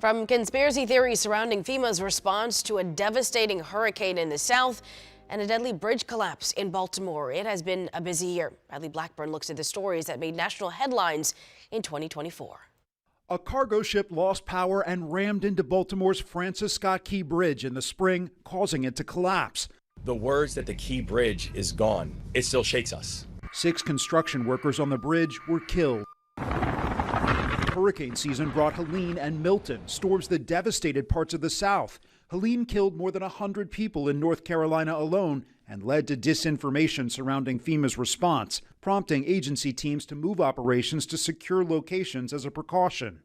From conspiracy theories surrounding FEMA's response to a devastating hurricane in the south and a deadly bridge collapse in Baltimore, it has been a busy year. Bradley Blackburn looks at the stories that made national headlines in 2024. A cargo ship lost power and rammed into Baltimore's Francis Scott Key Bridge in the spring, causing it to collapse. The words that the Key Bridge is gone, it still shakes us. 6 construction workers on the bridge were killed. Hurricane season brought Helene and Milton, storms that devastated parts of the South. Helene killed more than 100 people in North Carolina alone and led to disinformation surrounding FEMA's response, prompting agency teams to move operations to secure locations as a precaution.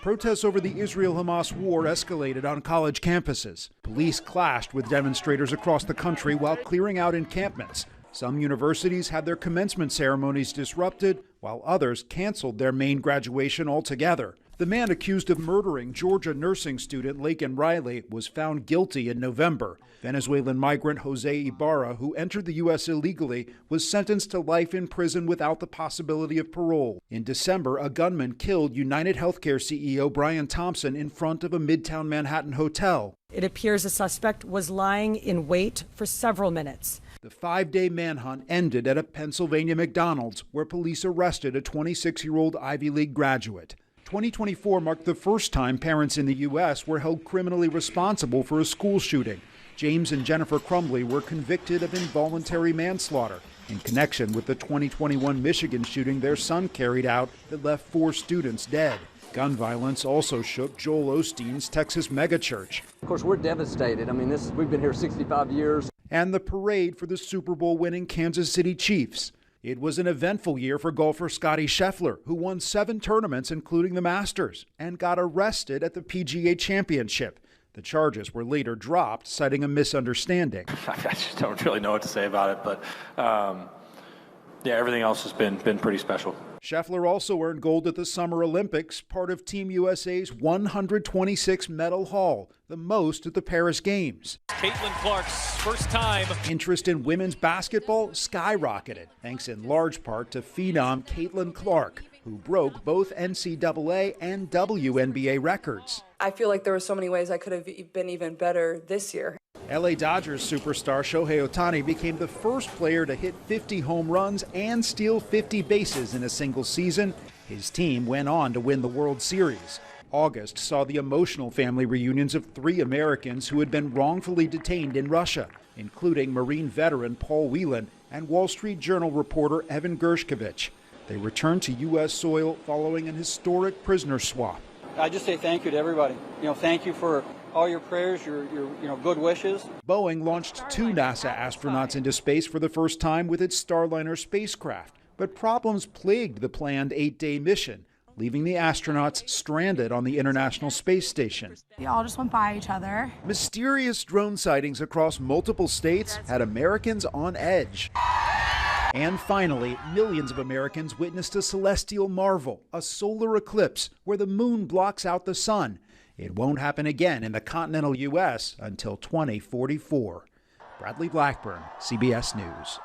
Protests over the Israel-Hamas war escalated on college campuses. Police clashed with demonstrators across the country while clearing out encampments. Some universities had their commencement ceremonies disrupted, while others canceled their main graduation altogether. The man accused of murdering Georgia nursing student Laken Riley was found guilty in November. Venezuelan migrant Jose Ibarra, who entered the U.S. illegally, was sentenced to life in prison without the possibility of parole. In December, a gunman killed United Healthcare CEO Brian Thompson in front of a Midtown Manhattan hotel. It appears the suspect was lying in wait for several minutes. The 5-day manhunt ended at a Pennsylvania McDonald's, where police arrested a 26-year-old Ivy League graduate. 2024 marked the first time parents in the U.S. were held criminally responsible for a school shooting. James and Jennifer Crumbley were convicted of involuntary manslaughter in connection with the 2021 Michigan shooting their son carried out that left 4 students dead. Gun violence also shook Joel Osteen's Texas megachurch. Of course, we're devastated. I mean, we've been here 65 years. And the parade for the Super Bowl winning Kansas City Chiefs. It was an eventful year for golfer Scottie Scheffler, who won 7 tournaments, including the Masters, and got arrested at the PGA Championship. The charges were later dropped, citing a misunderstanding. I just don't really know what to say about it, but yeah, everything else has been pretty special. Scheffler also earned gold at the Summer Olympics, part of Team USA's 126 medal haul, the most at the Paris Games. Caitlin Clark's first time. Interest in women's basketball skyrocketed, thanks in large part to phenom Caitlin Clark, who broke both NCAA and WNBA records. I feel like there were so many ways I could have been even better this year. LA Dodgers superstar Shohei Ohtani became the first player to hit 50 home runs and steal 50 bases in a single season. His team went on to win the World Series. August saw the emotional family reunions of 3 Americans who had been wrongfully detained in Russia, including Marine veteran Paul Whelan and Wall Street Journal reporter Evan Gershkovich. They returned to U.S. soil following an historic prisoner swap. I just say thank you to everybody. Thank you for all your prayers, your good wishes. Boeing launched 2 NASA astronauts into space for the first time with its Starliner spacecraft, but problems plagued the planned 8-day mission, leaving the astronauts stranded on the International Space Station. We all just went by each other. Mysterious drone sightings across multiple states had Americans on edge. And finally, millions of Americans witnessed a celestial marvel, a solar eclipse where the moon blocks out the sun. It won't happen again in the continental U.S. until 2044. Bradley Blackburn, CBS News.